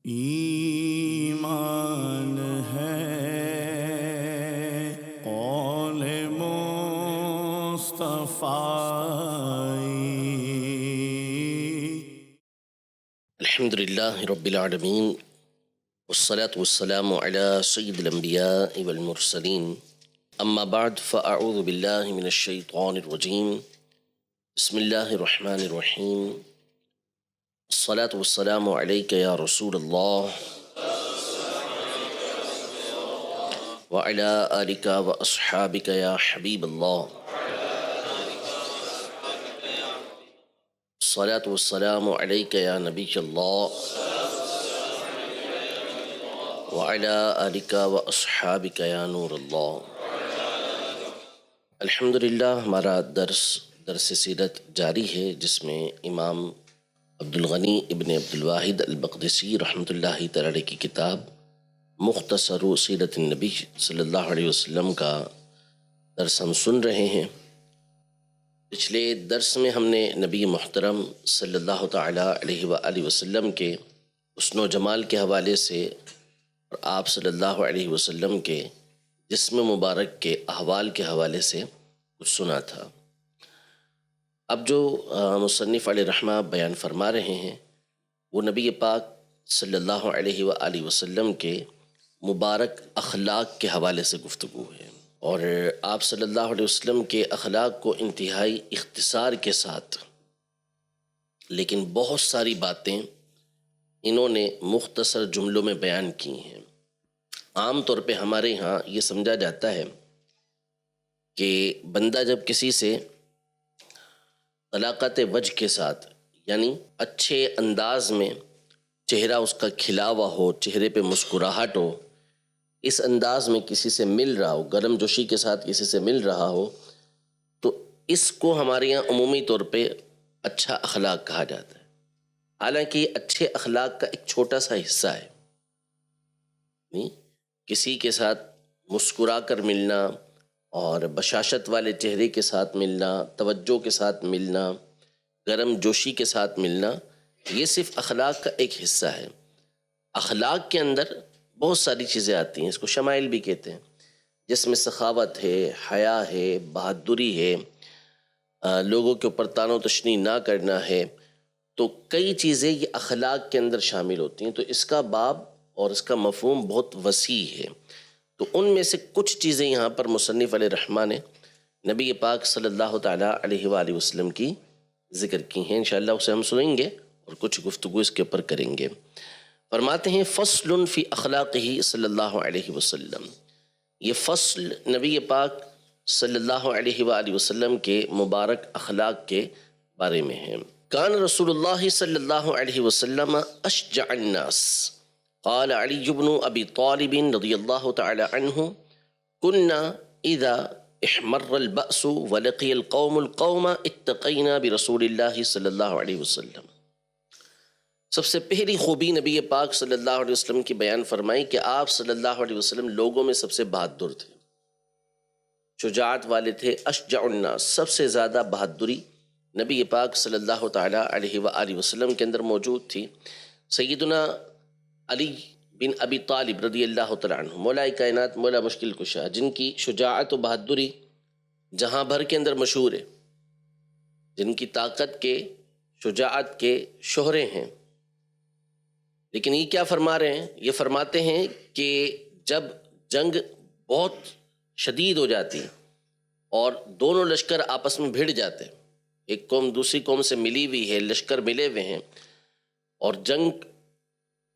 ایمان ہے قول مصطفی۔ الحمدللہ رب العالمین والصلاة والسلام على سید الانبیاء والمرسلین، اما بعد فاعوذ باللہ من الشیطان الرجیم، بسم اللہ الرحمن الرحیم، الصلاة والسلام علیک یا رسول اللہ وعلی آلک واصحابک یا حبیب اللہ، الصلاة والسلام علیک یا نبی اللہ وعلی آلک واصحابک یا نور اللہ۔ الحمدللہ ہمارا درس سیرت جاری ہے، جس میں امام عبدالغنی ابن عبدالواحد المقدسی رحمۃ اللہ تعالی علیہ کی کتاب مختصر سیرت النبی صلی اللہ علیہ وسلم کا درس ہم سن رہے ہیں۔ پچھلے درس میں ہم نے نبی محترم صلی اللہ تعالی علیہ وآلہ وسلم کے حسن و جمال کے حوالے سے اور آپ صلی اللہ علیہ وسلم کے جسم مبارک کے احوال کے حوالے سے کچھ سنا تھا۔ اب جو مصنف علیہ رحمہ بیان فرما رہے ہیں وہ نبی پاک صلی اللہ علیہ وآلہ وسلم کے مبارک اخلاق کے حوالے سے گفتگو ہے، اور آپ صلی اللہ علیہ وسلم کے اخلاق کو انتہائی اختصار کے ساتھ لیکن بہت ساری باتیں انہوں نے مختصر جملوں میں بیان کی ہیں۔ عام طور پہ ہمارے ہاں یہ سمجھا جاتا ہے کہ بندہ جب کسی سے طلاقت وجہ کے ساتھ، یعنی اچھے انداز میں چہرہ اس کا کھلا ہوا ہو، چہرے پہ مسکراہٹ ہو، اس انداز میں کسی سے مل رہا ہو، گرم جوشی کے ساتھ کسی سے مل رہا ہو، تو اس کو ہمارے یہاں عمومی طور پہ اچھا اخلاق کہا جاتا ہے۔ حالانکہ یہ اچھے اخلاق کا ایک چھوٹا سا حصہ ہے۔ کسی کے ساتھ مسکرا کر ملنا اور بشاشت والے چہرے کے ساتھ ملنا، توجہ کے ساتھ ملنا، گرم جوشی کے ساتھ ملنا، یہ صرف اخلاق کا ایک حصہ ہے۔ اخلاق کے اندر بہت ساری چیزیں آتی ہیں، اس کو شمائل بھی کہتے ہیں، جس میں سخاوت ہے، حیا ہے، بہادری ہے، لوگوں کے اوپر طعن و تشنیع نہ کرنا ہے، تو کئی چیزیں یہ اخلاق کے اندر شامل ہوتی ہیں۔ تو اس کا باب اور اس کا مفہوم بہت وسیع ہے۔ تو ان میں سے کچھ چیزیں یہاں پر مصنف علیہ رحمہ نے نبی پاک صلی اللہ تعالیٰ علیہ وآلہ وسلم کی ذکر کی ہیں، انشاءاللہ اسے ہم سنیں گے اور کچھ گفتگو اس کے اوپر کریں گے۔ فرماتے ہیں فصل فی اخلاقہ صلی اللہ علیہ وسلم، یہ فصل نبی پاک صلی اللہ علیہ وآلہ وسلم کے مبارک اخلاق کے بارے میں ہے۔ کان رسول اللہ صلی اللہ علیہ وسلم اشجع الناس، قال علی بن ابی طالب رضی اللہ تعالی عنہ كنا اذا احمر البأس ولقی القوم اتقینا برسول اللہ صلی اللہ علیہ وسلم۔ سب سے پہلی خوبی نبی پاک صلی اللہ علیہ وسلم کی بیان فرمائی کہ آپ صلی اللہ علیہ وسلم لوگوں میں سب سے بہادر تھے، شجاعت والے تھے۔ اشجع الناس، سب سے زیادہ بہادری نبی پاک صلی اللہ تعالیٰ علیہ وآلہ وسلم کے اندر موجود تھی۔ سیدنا علی بن ابی طالب رضی اللہ تعالیٰ عنہ، مولا کائنات، مولا مشکل کشا، جن کی شجاعت و بہادری جہاں بھر کے اندر مشہور ہے، جن کی طاقت کے، شجاعت کے شہرے ہیں، لیکن یہ کیا فرما رہے ہیں؟ یہ فرماتے ہیں کہ جب جنگ بہت شدید ہو جاتی اور دونوں لشکر آپس میں بھیڑ جاتے، ایک قوم دوسری قوم سے ملی ہوئی ہے، لشکر ملے ہوئے ہیں، اور جنگ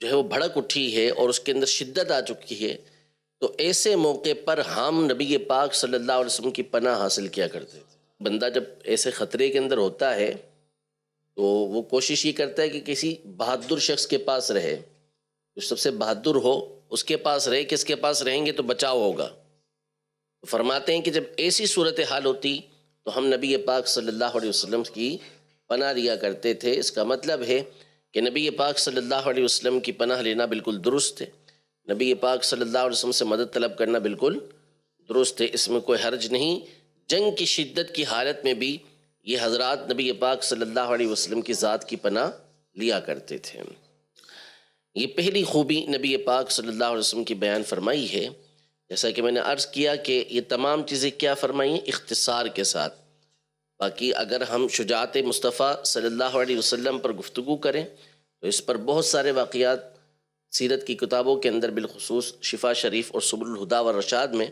جو ہے وہ بھڑک اٹھی ہے اور اس کے اندر شدت آ چکی ہے، تو ایسے موقع پر ہم نبی پاک صلی اللہ علیہ وسلم کی پناہ حاصل کیا کرتے تھے۔ بندہ جب ایسے خطرے کے اندر ہوتا ہے تو وہ کوشش یہ کرتا ہے کہ کسی بہادر شخص کے پاس رہے، جو سب سے بہادر ہو اس کے پاس رہے، کس کے پاس رہیں گے تو بچاؤ ہوگا۔ فرماتے ہیں کہ جب ایسی صورتحال ہوتی تو ہم نبی پاک صلی اللہ علیہ وسلم کی پناہ لیا کرتے تھے۔ اس کا مطلب ہے کہ نبی پاک صلی اللہ علیہ وسلم کی پناہ لینا بالکل درست ہے، نبی پاک صلی اللہ علیہ وسلم سے مدد طلب کرنا بالکل درست ہے، اس میں کوئی حرج نہیں۔ جنگ کی شدت کی حالت میں بھی یہ حضرات نبی پاک صلی اللہ علیہ وسلم کی ذات کی پناہ لیا کرتے تھے۔ یہ پہلی خوبی نبی پاک صلی اللہ علیہ وسلم کی بیان فرمائی ہے. جیسا کہ میں نے عرض کیا کہ یہ تمام چیزیں کیا فرمائی ہیں؟ اختصار کے ساتھ. باقی اگر ہم شجاعت مصطفیٰ صلی اللہ علیہ وسلم پر گفتگو کریں تو اس پر بہت سارے واقعات سیرت کی کتابوں کے اندر بالخصوص شفا شریف اور سبل الہدا والرشاد میں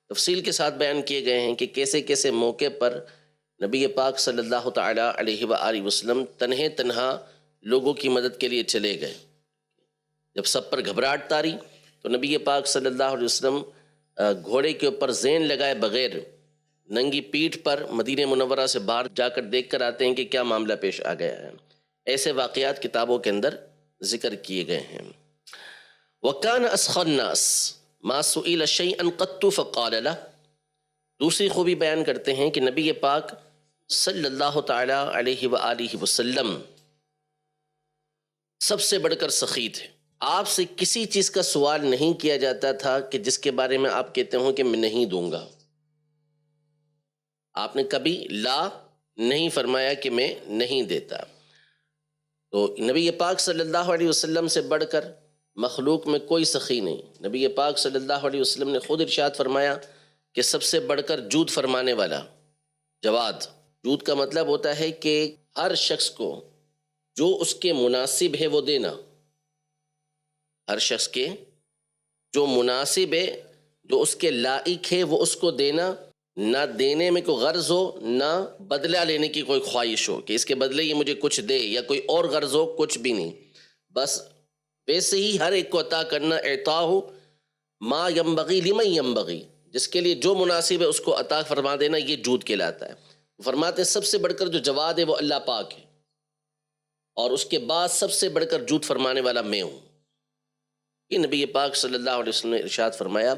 تفصیل کے ساتھ بیان کیے گئے ہیں کہ کیسے کیسے موقع پر نبی پاک صلی اللہ تعالیٰ علیہ وآلہ وسلم تنہا لوگوں کی مدد کے لیے چلے گئے. جب سب پر گھبراہٹ تاری تو نبی پاک صلی اللہ علیہ وسلم گھوڑے کے اوپر زین لگائے بغیر ننگی پیٹھ پر مدینہ منورہ سے باہر جا کر دیکھ کر آتے ہیں کہ کیا معاملہ پیش آ گیا ہے. ایسے واقعات کتابوں کے اندر ذکر کیے گئے ہیں. وَكَانَ أَسْخَى النَّاسِ مَا سُئِلَ شَيْئًا قَطُّ فَقَالَ لَهُ. دوسری خوبی بیان کرتے ہیں کہ نبی پاک صلی اللہ تعالیٰ علیہ وآلہ وسلم سب سے بڑھ کر سخی تھے. آپ سے کسی چیز کا سوال نہیں کیا جاتا تھا کہ جس کے بارے میں آپ کہتے ہوں کہ میں نہیں دوں گا. آپ نے کبھی لا نہیں فرمایا کہ میں نہیں دیتا. تو نبی پاک صلی اللہ علیہ وسلم سے بڑھ کر مخلوق میں کوئی سخی نہیں. نبی پاک صلی اللہ علیہ وسلم نے خود ارشاد فرمایا کہ سب سے بڑھ کر جود فرمانے والا جواد. جود کا مطلب ہوتا ہے کہ ہر شخص کو جو اس کے مناسب ہے وہ دینا. ہر شخص کے جو مناسب ہے جو اس کے لائق ہے وہ اس کو دینا. نہ دینے میں کوئی غرض ہو نہ بدلہ لینے کی کوئی خواہش ہو کہ اس کے بدلے یہ مجھے کچھ دے یا کوئی اور غرض ہو. کچھ بھی نہیں. بس ویسے ہی ہر ایک کو عطا کرنا. اعطاء ما ینبغی لمن ینبغی. جس کے لیے جو مناسب ہے اس کو عطا فرما دینا یہ جود کہلاتا ہے. فرماتے ہیں سب سے بڑھ کر جو جواد ہے وہ اللہ پاک ہے اور اس کے بعد سب سے بڑھ کر جود فرمانے والا میں ہوں. یہ نبی پاک صلی اللہ علیہ وسلم نے ارشاد فرمایا.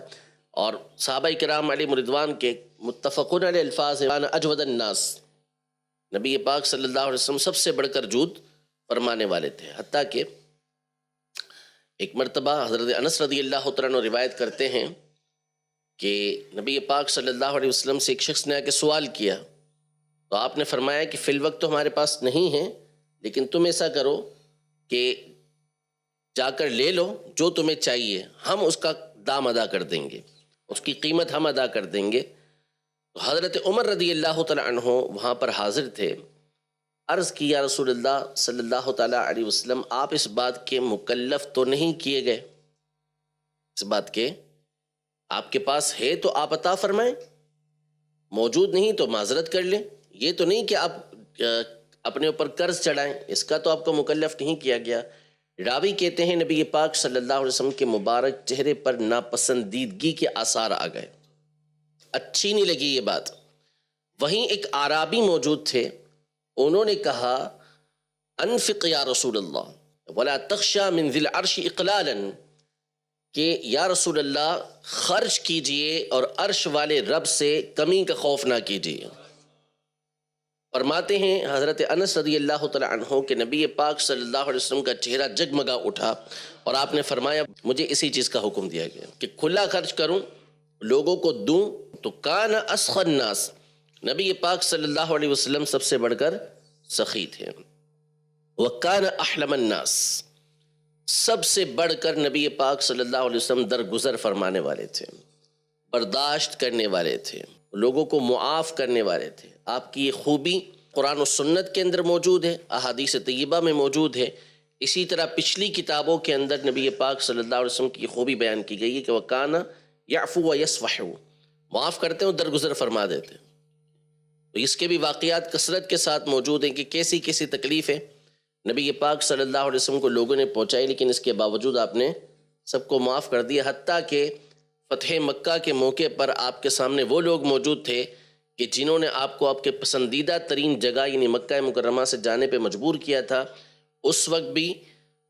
اور صحابہ کرام علیہم رضوان کے متفقون علیہ الفاظ ہیں وانا اجود الناس. نبی پاک صلی اللہ علیہ وسلم سب سے بڑھ کر جود فرمانے والے تھے. حتیٰ کہ ایک مرتبہ حضرت انس رضی اللہ تعالیٰ عنہ روایت کرتے ہیں کہ نبی پاک صلی اللہ علیہ وسلم سے ایک شخص نے آ کے سوال کیا تو آپ نے فرمایا کہ فی الوقت تو ہمارے پاس نہیں ہے لیکن تم ایسا کرو کہ جا کر لے لو جو تمہیں چاہیے, ہم اس کا دام ادا کر دیں گے, اس کی قیمت ہم ادا کر دیں گے. تو حضرت عمر رضی اللہ تعالیٰ عنہ وہاں پر حاضر تھے. عرض کی یا رسول اللہ صلی اللہ تعالیٰ علیہ وسلم آپ اس بات کے مکلف تو نہیں کیے گئے, اس بات کے آپ کے پاس ہے تو آپ عطا فرمائیں, موجود نہیں تو معذرت کر لیں. یہ تو نہیں کہ آپ اپنے اوپر قرض چڑھائیں, اس کا تو آپ کو مکلف نہیں کیا گیا. راوی کہتے ہیں نبی پاک صلی اللہ علیہ وسلم کے مبارک چہرے پر ناپسندیدگی کے آثار آ گئے, اچھی نہیں لگی یہ بات. وہیں ایک اعرابی موجود تھے, انہوں نے کہا انفق یا رسول اللہ ولا تخشى من ذی العرش اقلالا, کہ یا رسول اللہ خرچ کیجئے اور عرش والے رب سے کمی کا خوف نہ کیجئے. فرماتے ہیں حضرت انس رضی اللہ تعالیٰ عنہ کہ نبی پاک صلی اللہ علیہ وسلم کا چہرہ جگمگا اٹھا اور آپ نے فرمایا مجھے اسی چیز کا حکم دیا گیا کہ کھلا خرچ کروں, لوگوں کو دوں. تو کان اسخی الناس, نبی پاک صلی اللہ علیہ وسلم سب سے بڑھ کر سخی تھے. وکان احلم الناس, سب سے بڑھ کر نبی پاک صلی اللہ علیہ وسلم درگزر فرمانے والے تھے, برداشت کرنے والے تھے, لوگوں کو معاف کرنے والے تھے. آپ کی یہ خوبی قرآن و سنت کے اندر موجود ہے, احادیث طیبہ میں موجود ہے. اسی طرح پچھلی کتابوں کے اندر نبی پاک صلی اللہ علیہ وسلم کی خوبی بیان کی گئی ہے کہ وَكَانَ يَعْفُو وَيَصْفَحُ, معاف کرتے ہیں اور درگزر فرما دیتے. تو اس کے بھی واقعات کثرت کے ساتھ موجود ہیں کہ کیسی کیسی تکلیفیں نبی پاک صلی اللہ علیہ وسلم کو لوگوں نے پہنچائی, لیکن اس کے باوجود آپ نے سب کو معاف کر دیا. حتیٰ کہ فتح مکہ کے موقع پر آپ کے سامنے وہ لوگ موجود تھے کہ جنہوں نے آپ کو آپ کے پسندیدہ ترین جگہ یعنی مکہ مکرمہ سے جانے پہ مجبور کیا تھا. اس وقت بھی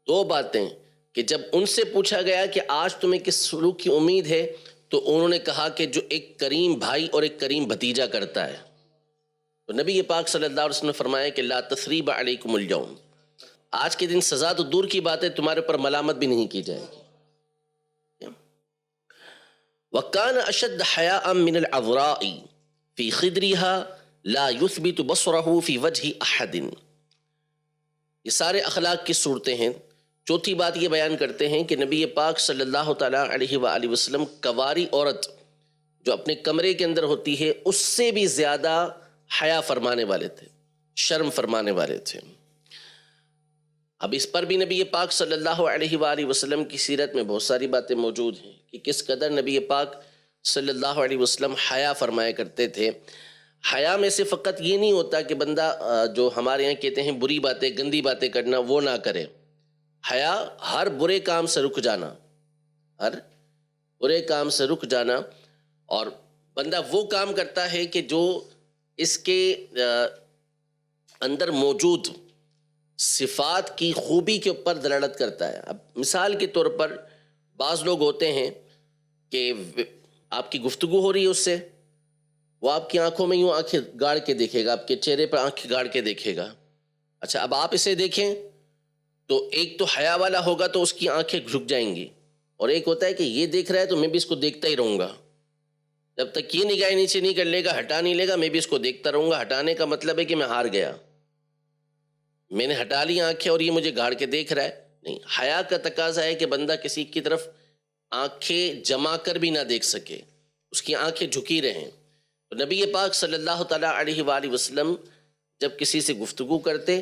دو باتیں کہ جب ان سے پوچھا گیا کہ آج تمہیں کس سلوک کی امید ہے تو انہوں نے کہا کہ جو ایک کریم بھائی اور ایک کریم بھتیجا کرتا ہے. تو نبی پاک صلی اللہ علیہ وسلم نے فرمایا کہ لا تثریب علیکم اليوم, آج کے دن سزا تو دور کی بات ہے تمہارے پر ملامت بھی نہیں کی جائے گی. وَكَانَ أَشَدَّ حَيَاءً مِّنَ الْعَذْرَاءِ فِي خِدْرِهَا لَا يُثْبِتُ بَصْرَهُ فِي وَجْهِ أَحَدٍ. یہ سارے اخلاق کی صورتیں ہیں. چوتھی بات یہ بیان کرتے ہیں کہ نبی پاک صلی اللہ تعالیٰ علیہ وآلہ وسلم کواری عورت جو اپنے کمرے کے اندر ہوتی ہے اس سے بھی زیادہ حیا فرمانے والے تھے، شرم فرمانے والے تھے۔ اب اس پر بھی نبی پاک صلی اللہ علیہ وآلہ وسلم کی سیرت میں بہت ساری باتیں موجود ہیں کہ کس قدر نبی پاک صلی اللہ علیہ وسلم حیا فرمایا کرتے تھے۔ حیا میں سے فقط یہ نہیں ہوتا کہ بندہ جو ہمارے یہاں کہتے ہیں بری باتیں، گندی باتیں کرنا، وہ نہ کرے۔ حیا ہر برے کام سے رک جانا، ہر برے کام سے رک جانا، اور بندہ وہ کام کرتا ہے کہ جو اس کے اندر موجود صفات کی خوبی کے اوپر دلالت کرتا ہے۔ اب مثال کے طور پر بعض لوگ ہوتے ہیں کہ آپ کی گفتگو ہو رہی ہے اس سے، وہ آپ کی آنکھوں میں یوں آنکھیں گاڑ کے دیکھے گا، آپ کے چہرے پر آنکھیں گاڑ کے دیکھے گا۔ اچھا، اب آپ اسے دیکھیں تو ایک تو حیا والا ہوگا تو اس کی آنکھیں جھک جائیں گی، اور ایک ہوتا ہے کہ یہ دیکھ رہا ہے تو میں بھی اس کو دیکھتا ہی رہوں گا، جب تک یہ نگاہ نیچے نہیں کر لے گا، ہٹا نہیں لے گا، میں بھی اس کو دیکھتا رہوں گا۔ ہٹانے کا مطلب ہے کہ میں ہار گیا، میں نے ہٹا لی آنکھیں اور یہ مجھے گاڑ کے دیکھ رہا ہے۔ نہیں، حیا کا تقاضا ہے کہ بندہ کسی کی طرف آنکھیں جما کر بھی نہ دیکھ سکے، اس کی آنکھیں جھکی رہیں۔ تو نبی پاک صلی اللہ تعالیٰ علیہ وآلہ وسلم جب کسی سے گفتگو کرتے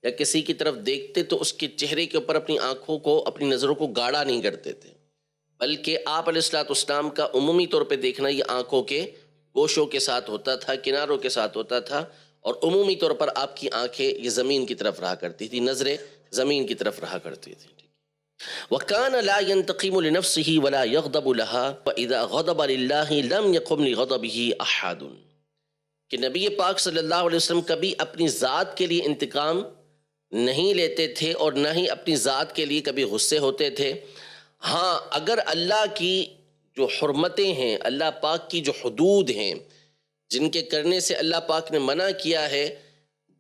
یا کسی کی طرف دیکھتے تو اس کے چہرے کے اوپر اپنی آنکھوں کو، اپنی نظروں کو گاڑا نہیں کرتے تھے، بلکہ آپ علیہ الصلوۃ والسلام کا عمومی طور پہ دیکھنا یہ آنکھوں کے گوشوں کے ساتھ ہوتا تھا، کناروں کے ساتھ ہوتا تھا، اور عمومی طور پر آپ کی آنکھیں یہ زمین کی طرف رہا کرتی تھی، نظریں زمین کی طرف رہا کرتی تھی۔ وَكَانَ لَا يَنْتَقِمُ لِنَفْسِهِ وَلَا يَغْضَبُ لَهَا وَإِذَا غَضَبَ لِلَّهِ لَمْ يَقُمْ لِغَضَبِهِ أَحَدٌ، کہ نبی پاک صلی اللہ علیہ وسلم کبھی اپنی ذات کے لیے انتقام نہیں لیتے تھے اور نہ ہی اپنی ذات کے لیے کبھی غصے ہوتے تھے۔ ہاں، اگر اللہ کی جو حرمتیں ہیں، اللہ پاک کی جو حدود ہیں جن کے کرنے سے اللہ پاک نے منع کیا ہے،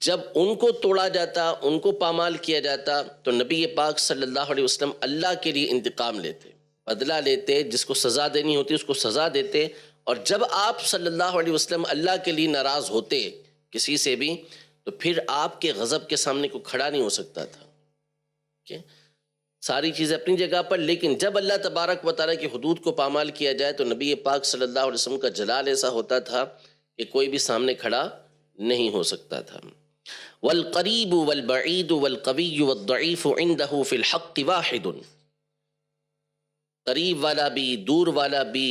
جب ان کو توڑا جاتا، ان کو پامال کیا جاتا، تو نبی پاک صلی اللہ علیہ وسلم اللہ کے لیے انتقام لیتے، بدلہ لیتے، جس کو سزا دینی ہوتی اس کو سزا دیتے۔ اور جب آپ صلی اللہ علیہ وسلم اللہ کے لیے ناراض ہوتے کسی سے بھی، تو پھر آپ کے غضب کے سامنے کوئی کھڑا نہیں ہو سکتا تھا۔ ساری چیزیں اپنی جگہ پر، لیکن جب اللہ تبارک و تعالیٰ کی حدود کو پامال کیا جائے تو نبی پاک صلی اللہ علیہ وسلم کا جلال ایسا ہوتا تھا کہ کوئی بھی سامنے کھڑا نہیں ہو سکتا تھا۔ والقریب والبعید والقوی والضعیف عنده فی الحق واحد، قریب والا بھی، دور والا بھی،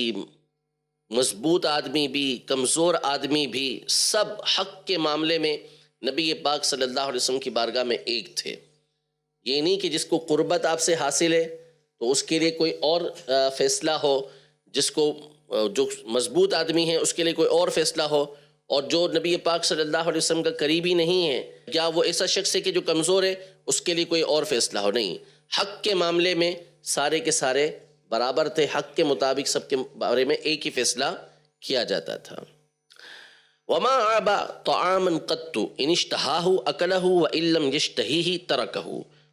مضبوط آدمی بھی، کمزور آدمی بھی، سب حق کے معاملے میں نبی پاک صلی اللہ علیہ وسلم کی بارگاہ میں ایک تھے۔ یہ نہیں کہ جس کو قربت آپ سے حاصل ہے تو اس کے لیے کوئی اور فیصلہ ہو، جس کو جو مضبوط آدمی ہے اس کے لیے کوئی اور فیصلہ ہو، اور جو نبی پاک صلی اللہ علیہ وسلم کا قریبی نہیں ہے یا وہ ایسا شخص ہے کہ جو کمزور ہے اس کے لیے کوئی اور فیصلہ ہو۔ نہیں، حق کے معاملے میں سارے کے سارے برابر تھے، حق کے مطابق سب کے بارے میں ایک ہی فیصلہ کیا جاتا تھا۔ وَمَا عَابَ طَعَامًا قَطُّ إِنِ اشْتَهَاهُ أَكَلَهُ وَإِن لَّمْ يَشْتَهِهِ تَرَكَهُ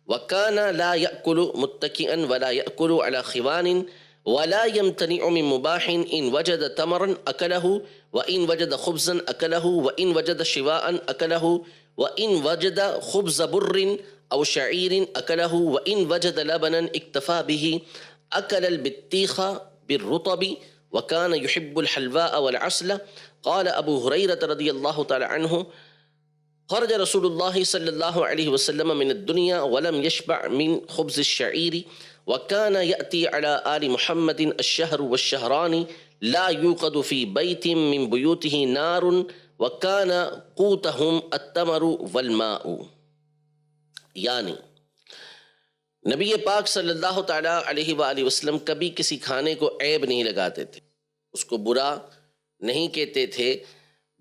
وَكَانَ لَا يَأْكُلُ مُتَّكِئًا وَلَا يَأْكُلُ عَلَى خِوَانٍ وَلَا يَمْتَنِعُ مِن مُبَاحٍ إِن وَجَدَ تَمْرًا أَكَلَهُ وَإِن وَجَدَ خُبْزًا أَكَلَهُ وَإِن وَجَدَ شِوَاءً أَكَلَهُ وَإِن وَجَدَ خُبْزَ بُرٍّ أَوْ شَعِيرٍ أَكَلَهُ وَإِن وَجَدَ لَبَنًا اكتفى به أكل البطيخ بالرطب وكان يحب الحلواء والعسل۔ قال أبو هريرة رضي الله تعالى عنه: خرج رسول الله صلى الله عليه وسلم من الدنيا ولم يشبع من خبز الشعير وكان يأتي على آل محمد الشهر والشهران لا يوقد في بيت من بيوته نار وكان قوتهم التمر والماء، یعنی نبی پاک صلی اللہ تعالیٰ علیہ وآلہ وسلم کبھی کسی کھانے کو عیب نہیں لگاتے تھے، اس کو برا نہیں کہتے تھے،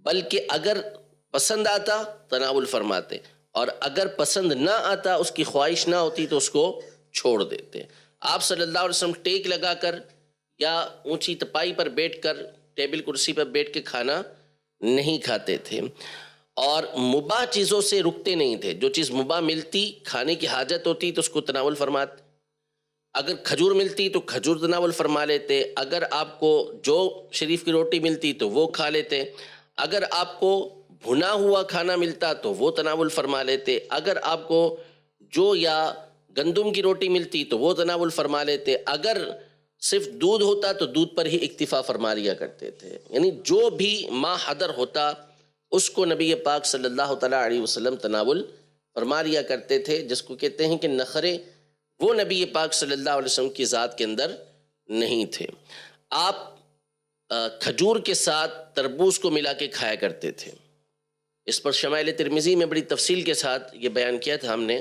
بلکہ اگر پسند آتا تناول فرماتے، اور اگر پسند نہ آتا، اس کی خواہش نہ ہوتی تو اس کو چھوڑ دیتے۔ آپ صلی اللہ علیہ وسلم ٹیک لگا کر یا اونچی تپائی پر بیٹھ کر، ٹیبل کرسی پر بیٹھ کے کھانا نہیں کھاتے تھے، اور مباح چیزوں سے رکتے نہیں تھے۔ جو چیز مباح ملتی، کھانے کی حاجت ہوتی تو اس کو تناول فرماتے، اگر کھجور ملتی تو کھجور تناول فرما لیتے، اگر آپ کو جو شریف کی روٹی ملتی تو وہ کھا لیتے، اگر آپ کو بھنا ہوا کھانا ملتا تو وہ تناول فرما لیتے، اگر آپ کو جو یا گندم کی روٹی ملتی تو وہ تناول فرما لیتے، اگر صرف دودھ ہوتا تو دودھ پر ہی اکتفا فرما لیا کرتے تھے. یعنی جو بھی ما حضر ہوتا اس کو نبی پاک صلی اللہ تعالیٰ علیہ وسلم تناول فرما لیا کرتے تھے، جس کو کہتے ہیں کہ نخرے وہ نبی پاک صلی اللہ علیہ وسلم کی ذات کے اندر نہیں تھے. آپ کھجور کے ساتھ تربوز کو ملا کے کھایا کرتے تھے. اس پر شمائل ترمذی میں بڑی تفصیل کے ساتھ یہ بیان کیا تھا ہم نے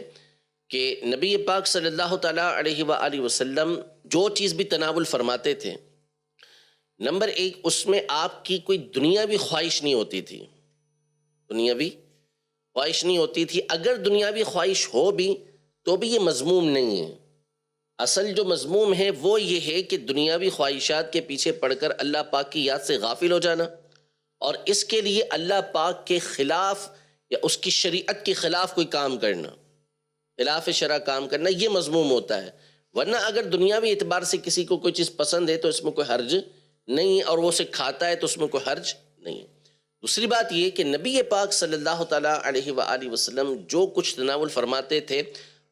کہ نبی پاک صلی اللہ تعالیٰ علیہ وآلہ وسلم جو چیز بھی تناول فرماتے تھے، نمبر ایک اس میں آپ کی کوئی دنیاوی خواہش نہیں ہوتی تھی. دنیاوی خواہش نہیں ہوتی تھی. اگر دنیاوی خواہش ہو بھی تو بھی یہ مذموم نہیں ہے. اصل جو مذموم ہے وہ یہ ہے کہ دنیاوی خواہشات کے پیچھے پڑ کر اللہ پاک کی یاد سے غافل ہو جانا، اور اس کے لیے اللہ پاک کے خلاف یا اس کی شریعت کے خلاف کوئی کام کرنا، خلاف شرع کام کرنا، یہ مذموم ہوتا ہے. ورنہ اگر دنیاوی اعتبار سے کسی کو کوئی چیز پسند ہے تو اس میں کوئی حرج نہیں ہے، اور وہ اسے کھاتا ہے تو اس میں کوئی حرج نہیں ہے. دوسری بات یہ کہ نبی پاک صلی اللہ تعالیٰ علیہ وآلہ وسلم جو کچھ تناول فرماتے تھے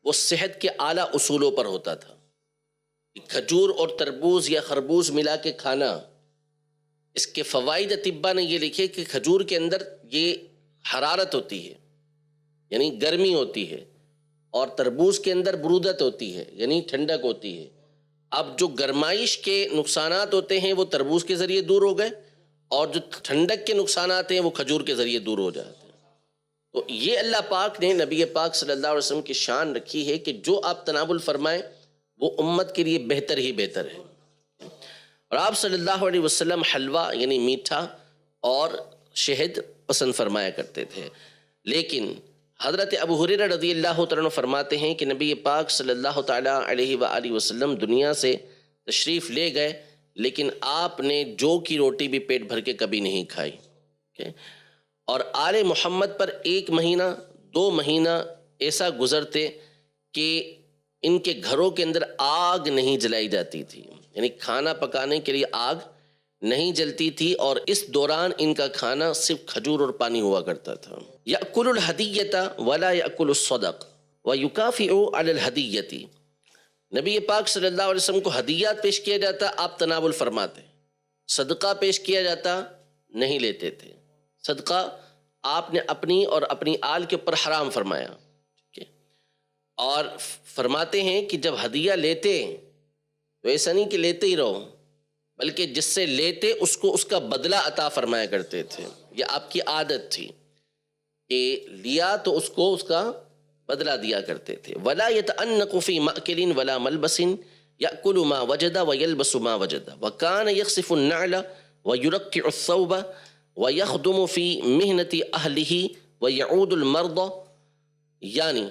وہ صحت کے اعلیٰ اصولوں پر ہوتا تھا. کھجور اور تربوز یا خربوز ملا کے کھانا، اس کے فوائد اطباء نے یہ لکھے کہ کھجور کے اندر یہ حرارت ہوتی ہے یعنی گرمی ہوتی ہے، اور تربوز کے اندر برودت ہوتی ہے یعنی ٹھنڈک ہوتی ہے. اب جو گرمائش کے نقصانات ہوتے ہیں وہ تربوز کے ذریعے دور ہو گئے، اور جو ٹھنڈک کے نقصانات ہیں وہ کھجور کے ذریعے دور ہو جاتے ہیں. تو یہ اللہ پاک نے نبی پاک صلی اللہ علیہ وسلم کی شان رکھی ہے کہ جو آپ تناول فرمائیں وہ امت کے لیے بہتر ہی بہتر ہے. اور آپ صلی اللہ علیہ وسلم حلوہ یعنی میٹھا اور شہد پسند فرمایا کرتے تھے. لیکن حضرت ابو ہریرہ رضی اللہ تعالیٰ عنہ فرماتے ہیں کہ نبی پاک صلی اللہ تعالیٰ علیہ وآلہ وسلم دنیا سے تشریف لے گئے لیکن آپ نے جو کی روٹی بھی پیٹ بھر کے کبھی نہیں کھائی. اور آل محمد پر 1 مہینہ 2 مہینہ ایسا گزرتے کہ ان کے گھروں کے اندر آگ نہیں جلائی جاتی تھی، یعنی کھانا پکانے کے لیے آگ نہیں جلتی تھی، اور اس دوران ان کا کھانا صرف کھجور اور پانی ہوا کرتا تھا. یأکل الہدیۃ ولا یأکل الصدق ویکافئ علی الہدیۃ. نبی پاک صلی اللہ علیہ وسلم کو ہدیات پیش کیا جاتا، آپ تناول فرماتے. صدقہ پیش کیا جاتا، نہیں لیتے تھے. صدقہ آپ نے اپنی اور اپنی آل کے اوپر حرام فرمایا. اور فرماتے ہیں کہ جب ہدیہ لیتے تو ایسا نہیں کہ لیتے ہی رہو، بلکہ جس سے لیتے اس کو اس کا بدلہ عطا فرمایا کرتے تھے. یہ آپ کی عادت تھی کہ لیا تو اس کو اس کا بدلہ دیا کرتے تھے. ولا يتأنق في مأكل ولا ملبس يأكل ما وجد ويلبس ما وجد وكان يخسف النعل ويرقع الثوب ويخدم في مهنة أهله ويعود المرضى. یعنی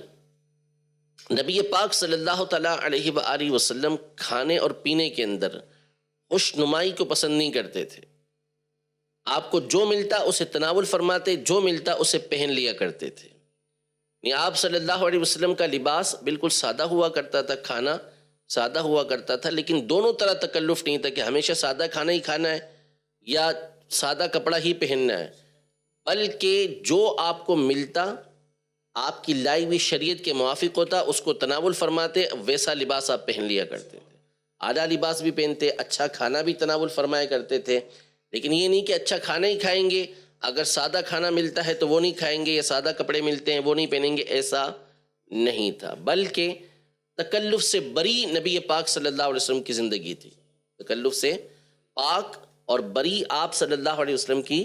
نبی پاک صلی اللہ تعالیٰ علیہ وآلہ وسلم کھانے اور پینے کے اندر خوش نمائی کو پسند نہیں کرتے تھے. آپ کو جو ملتا اسے تناول فرماتے، جو ملتا اسے پہن لیا کرتے تھے. آپ صلی اللہ علیہ وسلم کا لباس بالکل سادہ ہوا کرتا تھا، کھانا سادہ ہوا کرتا تھا، لیکن دونوں طرح تکلف نہیں تھا کہ ہمیشہ سادہ کھانا ہی کھانا ہے یا سادہ کپڑا ہی پہننا ہے، بلکہ جو آپ کو ملتا آپ کی لائی ہوئی شریعت کے موافق ہوتا اس کو تناول فرماتے، ویسا لباس آپ پہن لیا کرتے تھے. اعلیٰ لباس بھی پہنتے، اچھا کھانا بھی تناول فرمایا کرتے تھے. لیکن یہ نہیں کہ اچھا کھانا ہی کھائیں گے، اگر سادہ کھانا ملتا ہے تو وہ نہیں کھائیں گے، یا سادہ کپڑے ملتے ہیں وہ نہیں پہنیں گے، ایسا نہیں تھا. بلکہ تکلف سے بری نبی پاک صلی اللہ علیہ وسلم کی زندگی تھی. تکلف سے پاک اور بری آپ صلی اللہ علیہ وسلم کی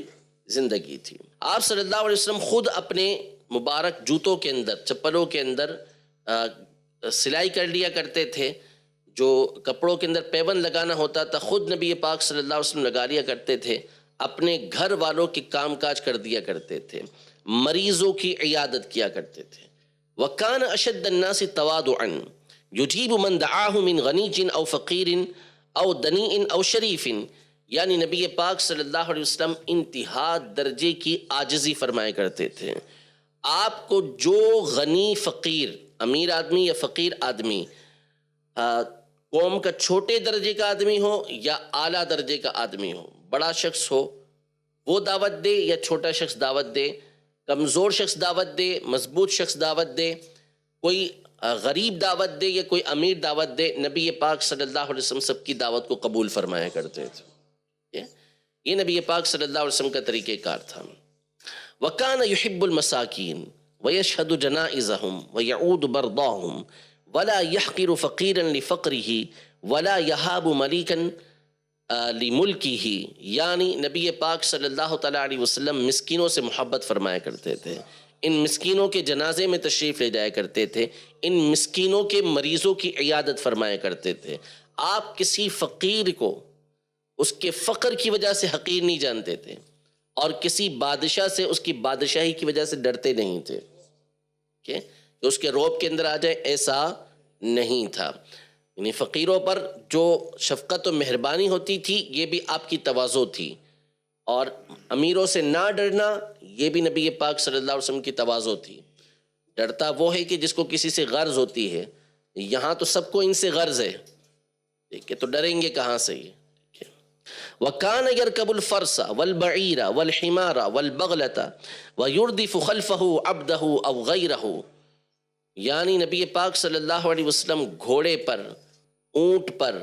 زندگی تھی. آپ صلی اللہ علیہ وسلم خود اپنے مبارک جوتوں کے اندر، چپلوں کے اندر سلائی کر لیا کرتے تھے. جو کپڑوں کے اندر پیبند لگانا ہوتا تھا خود نبی پاک صلی اللہ علیہ وسلم لگا لیا کرتے تھے. اپنے گھر والوں کے کام کاج کر دیا کرتے تھے. مریضوں کی عیادت کیا کرتے تھے. وَكَانَ أَشَدَّ النَّاسِ تَوَاضُعًا يُجِيبُ مَنْ دَعَاهُ مِنْ غَنِيٍّ أَوْ فَقِيرٍ أَوْ دَنِيٍّ أَوْ شَرِيفٍ. یعنی نبی پاک صلی اللہ علیہ وسلم انتہا درجے کی عاجزی فرمایا کرتے تھے. آپ کو جو غنی فقیر، امیر آدمی یا فقیر آدمی، قوم کا چھوٹے درجے کا آدمی ہو یا اعلیٰ درجے کا آدمی ہو، بڑا شخص ہو وہ دعوت دے یا چھوٹا شخص دعوت دے، کمزور شخص دعوت دے، مضبوط شخص دعوت دے، کوئی غریب دعوت دے یا کوئی امیر دعوت دے، نبی پاک صلی اللہ علیہ وسلم سب کی دعوت کو قبول فرمایا کرتے تھے۔ یہ نبی پاک صلی اللہ علیہ وسلم کا طریقہ کار تھا۔ وَكَانَ يُحِبُّ الْمَسَاكِينَ وَيَشْهَدُ جَنَائِزَهُمْ وَيَعُودُ بَرْضَاهُمْ وَلَا يَحْقِرُ فَقِيرًا لِفَقْرِهِ وَلَا يَهَابُ مَلِيكًا لِمُلْكِهِ، یعنی نبی پاک صلی اللہ تعالیٰ علیہ وسلم مسکینوں سے محبت فرمایا کرتے تھے، ان مسکینوں کے جنازے میں تشریف لے جایا کرتے تھے، ان مسکینوں کے مریضوں کی عیادت فرمایا کرتے تھے۔ آپ کسی فقیر کو اس کے فقر کی وجہ سے حقیر نہیں جانتے تھے، اور کسی بادشاہ سے اس کی بادشاہی کی وجہ سے ڈرتے نہیں تھے کہ اس کے روب کے اندر آ جائے، ایسا نہیں تھا۔ یعنی فقیروں پر جو شفقت و مہربانی ہوتی تھی یہ بھی آپ کی تواضع تھی، اور امیروں سے نہ ڈرنا یہ بھی نبی پاک صلی اللہ علیہ وسلم کی تواضع تھی۔ ڈرتا وہ ہے کہ جس کو کسی سے غرض ہوتی ہے، یہاں تو سب کو ان سے غرض ہے، ٹھیک ہے، تو ڈریں گے کہاں سے یہ؟ وَكَانَ يَرْكَبُ الْفَرْسَ وَالْبَعِيرَ وَالْحِمَارَ وَالْبَغْلَةَ وَيُرْدِفُ خَلْفَهُ عَبْدَهُ أَوْ غَيْرَهُ، یعنی نبی پاک صلی اللہ علیہ وسلم گھوڑے پر، اونٹ پر،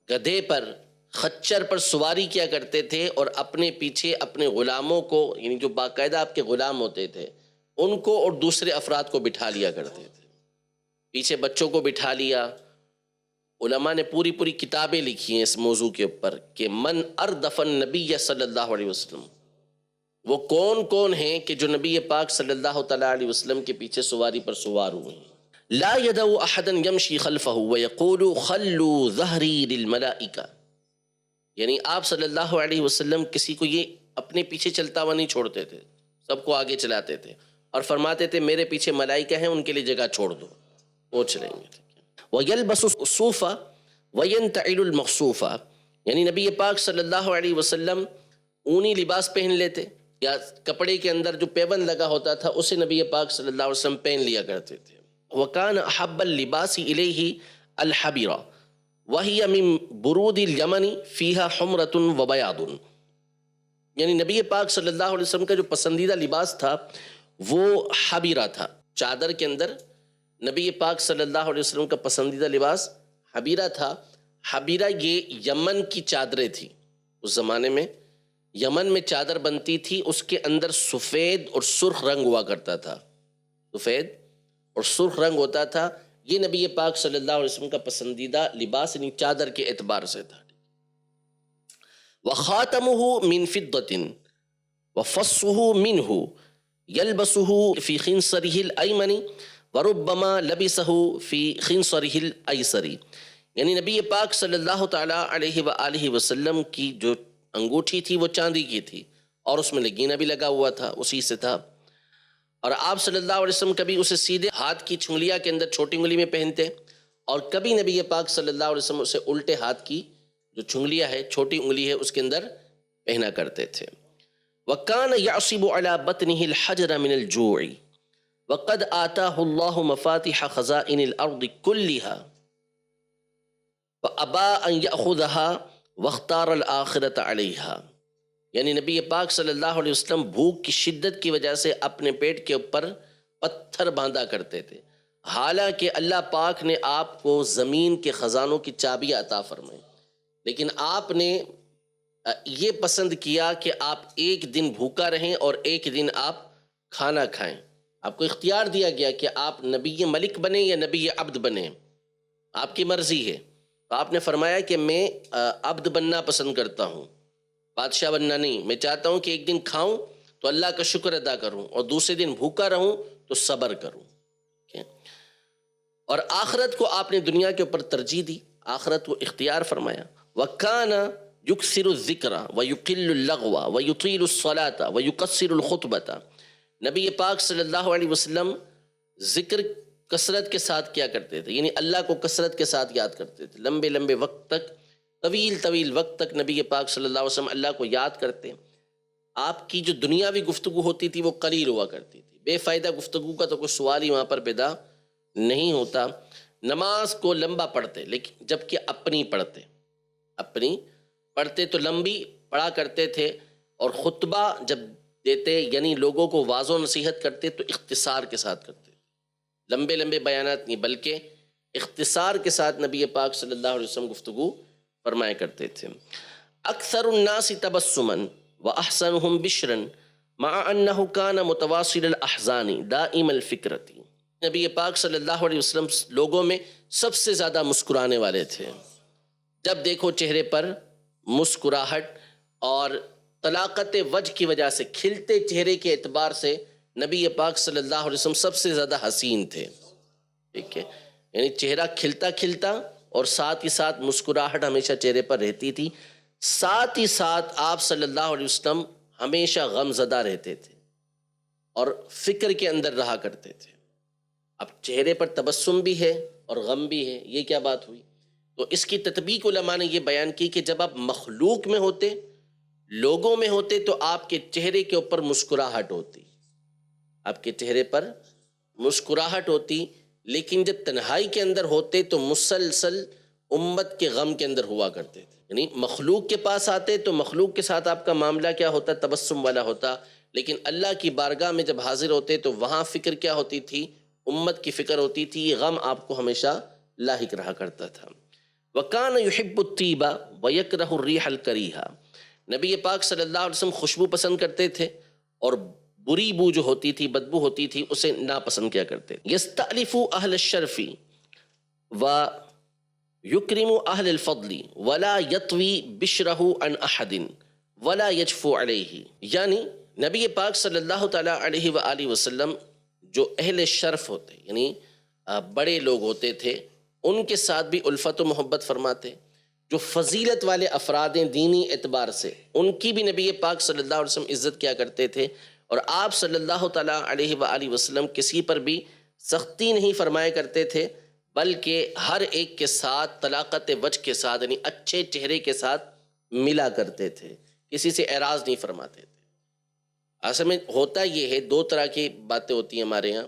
گدھے پر، خچر پر سواری کیا کرتے تھے، اور اپنے پیچھے اپنے غلاموں کو، یعنی جو باقاعدہ آپ کے غلام ہوتے تھے ان کو اور دوسرے افراد کو بٹھا لیا کرتے تھے۔ پیچھے بچوں کو بٹھا لیا۔ علماء نے پوری کتابیں لکھی ہیں اس موضوع کے اوپر کہ من اردف النبی صلی اللہ علیہ وسلم، وہ کون کون ہیں کہ جو نبی پاک صلی اللہ تعالیٰ علیہ وسلم کے پیچھے سواری پر سوار ہوئے ہیں۔ لا يدع احدا يمشي خلفه ويقول خلوا ظهري للملائکہ، یعنی آپ صلی اللہ علیہ وسلم کسی کو یہ اپنے پیچھے چلتا ہوا نہیں چھوڑتے تھے، سب کو آگے چلاتے تھے اور فرماتے تھے میرے پیچھے ملائکہ ہیں، ان کے لیے جگہ چھوڑ دو، وہ چلیں گے۔ وَيَلْبَسُ الصُّوفَ وَيَنْتَعِلُ الْمَخْصُوفَ، یعنی نبی پاک صلی اللہ علیہ وسلم اونی لباس پہن لیتے، یا کپڑے کے اندر جو پیبند لگا ہوتا تھا اسے نبی پاک صلی اللہ علیہ وسلم پہن لیا کرتے تھے۔ وَكَانَ أَحَبَّ اللِّبَاسِ إِلَيْهِ الْحَبِرَةُ وَهِيَ مِن بُرُودِ الْيَمَنِ فِيهَا حُمْرَةٌ وَبَيَاضٌ، یعنی نبی پاک صلی اللہ علیہ وسلم کا جو پسندیدہ لباس تھا وہ حبیرہ تھا۔ چادر کے اندر نبی پاک صلی اللہ علیہ وسلم کا پسندیدہ لباس حبیرہ تھا۔ حبیرہ یہ یمن کی چادریں تھی، اس زمانے میں یمن میں چادر بنتی تھی، اس کے اندر سفید اور سرخ رنگ ہوا کرتا تھا، سفید اور سرخ رنگ ہوتا تھا۔ یہ نبی پاک صلی اللہ علیہ وسلم کا پسندیدہ لباس یعنی چادر کے اعتبار سے تھا۔ وَخَاتَمُهُ مِن فِضَّةٍ وَفَصُّهُ مِنْهُ يَلْبَسُهُ فِي خِنْصَرِهِ الْأَيْمَنِ وَرُبَّمَا لَبِسَهُ فِي خِنْصَرِهِ الْأَيْسَرِ، یعنی نبی پاک صلی اللہ تعالیٰ علیہ وآلہ وسلم کی جو انگوٹھی تھی وہ چاندی کی تھی، اور اس میں لگینہ بھی لگا ہوا تھا، اسی سے تھا، اور آپ صلی اللہ علیہ وسلم کبھی اسے سیدھے ہاتھ کی چھنگلیاں کے اندر چھوٹی انگلی میں پہنتے، اور کبھی نبی پاک صلی اللہ علیہ وسلم اسے الٹے ہاتھ کی جو چھنگلیاں ہے، چھوٹی انگلی ہے، اس کے اندر پہنا کرتے تھے۔ وَكَانَ يَعْصِبُ عَلَى بَطْنِهِ الْحَجْرَ مِنَ الْجُوعِ وَقَدْ آتَاهُ اللَّهُ مَفَاتِحَ خَزَائِنِ الْأَرْضِ كُلِّهَا فَأَبَى أَنْ يَأْخُذَهَا وَاخْتَارَ الْآخِرَةَ عَلَيْهَا، یعنی نبی پاک صلی اللہ علیہ وسلم بھوک کی شدت کی وجہ سے اپنے پیٹ کے اوپر پتھر باندھا کرتے تھے، حالانکہ اللہ پاک نے آپ کو زمین کے خزانوں کی چابی عطا فرمائی، لیکن آپ نے یہ پسند کیا کہ آپ ایک دن بھوکا رہیں اور ایک دن آپ کھانا کھائیں۔ آپ کو اختیار دیا گیا کہ آپ نبی ملک بنیں یا نبی عبد بنیں، آپ کی مرضی ہے۔ تو آپ نے فرمایا کہ میں عبد بننا پسند کرتا ہوں، بادشاہ بننا نہیں۔ میں چاہتا ہوں کہ ایک دن کھاؤں تو اللہ کا شکر ادا کروں، اور دوسرے دن بھوکا رہوں تو صبر کروں۔ اور آخرت کو آپ نے دنیا کے اوپر ترجیح دی، آخرت کو اختیار فرمایا۔ وَكَانَ يُكْثِرُ الذِّكْرَ وَيُقِلُّ اللَّغْوَ وَيُطِيلُ الصَّلَاةَ وَيُقَصِّرُ الْخُطْبَةَ، نبی پاک صلی اللہ علیہ وسلم ذکر کثرت کے ساتھ کیا کرتے تھے، یعنی اللہ کو کثرت کے ساتھ یاد کرتے تھے، لمبے لمبے وقت تک، طویل وقت تک نبی پاک صلی اللہ علیہ وسلم اللہ کو یاد کرتے۔ آپ کی جو دنیاوی گفتگو ہوتی تھی وہ قلیل ہوا کرتی تھی، بے فائدہ گفتگو کا تو کوئی سوال ہی وہاں پر پیدا نہیں ہوتا۔ نماز کو لمبا پڑھتے، لیکن جبکہ اپنی پڑھتے تو لمبی پڑھا کرتے تھے، اور خطبہ جب دیتے یعنی لوگوں کو واضح و نصیحت کرتے تو اختصار کے ساتھ کرتے۔ لمبے لمبے بیانات نہیں، بلکہ اختصار کے ساتھ نبی پاک صلی اللہ علیہ وسلم گفتگو فرمایا کرتے تھے۔ اکثر الناس تبسما واحسنهم بشرا مع انه كان متواصل الاحزان دائم الفکرت۔ نبی پاک صلی اللہ علیہ وسلم لوگوں میں سب سے زیادہ مسکرانے والے تھے، جب دیکھو چہرے پر مسکراہٹ، اور طلاقت وجہ کی وجہ سے، کھلتے چہرے کے اعتبار سے نبی پاک صلی اللہ علیہ وسلم سب سے زیادہ حسین تھے، ٹھیک ہے، یعنی چہرہ کھلتا کھلتا اور ساتھ ہی ساتھ مسکراہٹ ہمیشہ چہرے پر رہتی تھی، ساتھ ہی ساتھ آپ صلی اللہ علیہ وسلم ہمیشہ غم زدہ رہتے تھے اور فکر کے اندر رہا کرتے تھے۔ اب چہرے پر تبسم بھی ہے اور غم بھی ہے، یہ کیا بات ہوئی؟ تو اس کی تطبیق علماء نے یہ بیان کی کہ جب آپ مخلوق میں ہوتے، لوگوں میں ہوتے، تو آپ کے چہرے کے اوپر مسکراہٹ ہوتی، آپ کے چہرے پر مسکراہٹ ہوتی، لیکن جب تنہائی کے اندر ہوتے تو مسلسل امت کے غم کے اندر ہوا کرتے تھے۔ یعنی مخلوق کے پاس آتے تو مخلوق کے ساتھ آپ کا معاملہ کیا ہوتا؟ تبسم والا ہوتا، لیکن اللہ کی بارگاہ میں جب حاضر ہوتے تو وہاں فکر کیا ہوتی تھی؟ امت کی فکر ہوتی تھی، یہ غم آپ کو ہمیشہ لاحق رہا کرتا تھا۔ وَكَانَ يُحِبُّ الطِّيبَ وَيَكْرَهُ الرِّيحَ الْكَرِيهَ، نبی پاک صلی اللہ علیہ وسلم خوشبو پسند کرتے تھے اور بری بو جو ہوتی تھی، بدبو ہوتی تھی، اسے ناپسند کیا کرتے۔ يَسْتَأْلِفُ أَهْلَ الشَّرْفِ وَيُكْرِمُ أَهْلَ الْفَضْلِ وَلَا يَطْوِي بِشْرَهُ عَنْ أَحَدٍ وَلَا يَجْفُو عَلَيْهِ، یعنی نبی پاک صلی اللہ تعالیٰ علیہ وآلہ وسلم جو اہل شرف ہوتے، یعنی بڑے لوگ ہوتے تھے، ان کے ساتھ بھی الفت و محبت فرماتے، جو فضیلت والے افراد ہیں دینی اعتبار سے، ان کی بھی نبی پاک صلی اللہ علیہ وسلم عزت کیا کرتے تھے، اور آپ صلی اللہ تعالیٰ علیہ وآلہ وسلم کسی پر بھی سختی نہیں فرمایا کرتے تھے، بلکہ ہر ایک کے ساتھ طلاقت وجہ کے ساتھ، یعنی اچھے چہرے کے ساتھ ملا کرتے تھے، کسی سے اعراض نہیں فرماتے تھے۔ اصل میں ہوتا یہ ہے، دو طرح کی باتیں ہوتی ہیں ہمارے ہاں،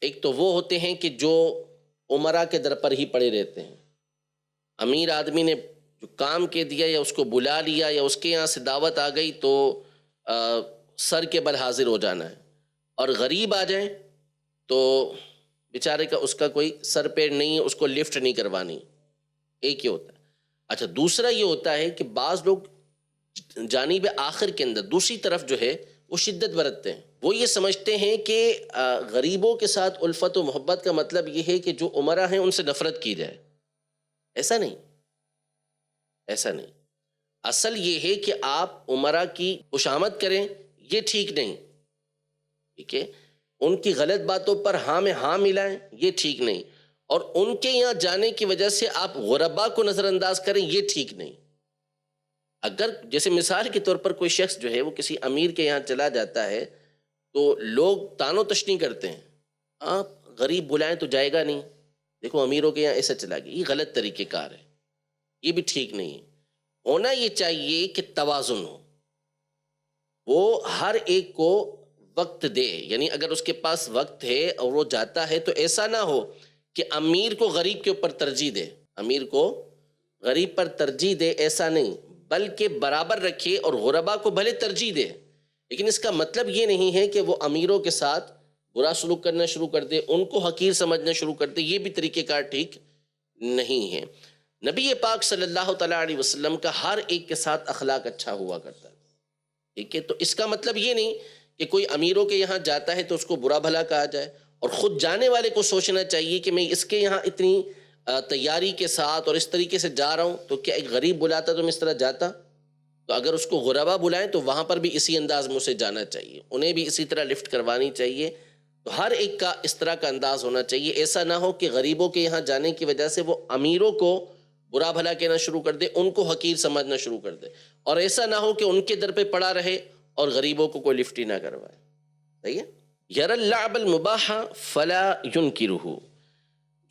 ایک تو وہ ہوتے ہیں کہ جو امراء کے در پر ہی پڑے رہتے ہیں، امیر آدمی نے جو کام کے دیا یا اس کو بلا لیا یا اس کے یہاں سے دعوت آ گئی تو سر کے بل حاضر ہو جانا ہے، اور غریب آ جائیں تو بیچارے کا اس کا کوئی سر پیر نہیں ہے، اس کو لفٹ نہیں کروانی، ایک یہ ہوتا ہے۔ اچھا، دوسرا یہ ہوتا ہے کہ بعض لوگ جانب آخر کے اندر دوسری طرف جو ہے وہ شدت برتتے ہیں، وہ یہ سمجھتے ہیں کہ غریبوں کے ساتھ الفت و محبت کا مطلب یہ ہے کہ جو امراء ہیں ان سے نفرت کی جائے۔ ایسا نہیں، ایسا نہیں، اصل یہ ہے کہ آپ امراء کی خوشامد کریں، یہ ٹھیک نہیں، ٹھیک ہے، ان کی غلط باتوں پر ہاں میں ہاں ملائیں، یہ ٹھیک نہیں، اور ان کے یہاں جانے کی وجہ سے آپ غربا کو نظر انداز کریں، یہ ٹھیک نہیں۔ اگر جیسے مثال کے طور پر کوئی شخص جو ہے وہ کسی امیر کے یہاں چلا جاتا ہے تو لوگ تان و تشنی کرتے ہیں، آپ غریب بلائیں تو جائے گا نہیں، دیکھو امیروں کے یہاں ایسا چلا گیا، یہ غلط طریقہ کار ہے، یہ بھی ٹھیک نہیں ہے۔ ہونا یہ چاہیے کہ توازن ہو، وہ ہر ایک کو وقت دے، یعنی اگر اس کے پاس وقت ہے اور وہ جاتا ہے تو ایسا نہ ہو کہ امیر کو غریب کے اوپر ترجیح دے، امیر کو غریب پر ترجیح دے، ایسا نہیں، بلکہ برابر رکھے اور غربا کو بھلے ترجیح دے، لیکن اس کا مطلب یہ نہیں ہے کہ وہ امیروں کے ساتھ برا سلوک کرنا شروع کر دے، ان کو حقیر سمجھنا شروع کر دے، یہ بھی طریقہ کار ٹھیک نہیں ہے۔ نبی پاک صلی اللہ تعالیٰ علیہ وسلم کا ہر ایک کے ساتھ اخلاق اچھا ہوا کرتا ہے، ٹھیک ہے، تو اس کا مطلب یہ نہیں کہ کوئی امیروں کے یہاں جاتا ہے تو اس کو برا بھلا کہا جائے، اور خود جانے والے کو سوچنا چاہیے کہ میں اس کے یہاں اتنی تیاری کے ساتھ اور اس طریقے سے جا رہا ہوں تو کیا ایک غریب بلاتا تو میں اس طرح جاتا؟ تو اگر اس کو غربا بلائیں تو وہاں پر بھی اسی انداز میں اسے جانا چاہیے، انہیں بھی اسی طرح لفٹ کروانی چاہیے، تو ہر ایک کا اس طرح کا انداز ہونا چاہیے، ایسا نہ ہو کہ غریبوں کے یہاں جانے کی وجہ سے وہ امیروں کو برا بھلا کہنا شروع کر دے، ان کو حقیر سمجھنا شروع کر دے، اور ایسا نہ ہو کہ ان کے در پہ پڑا رہے اور غریبوں کو کوئی لفٹ ہی نہ کروائے۔ صحیح ہے؟ یَرَى اللَّعْبَ الْمُبَاحَ فَلَا يُنْكِرُهُ،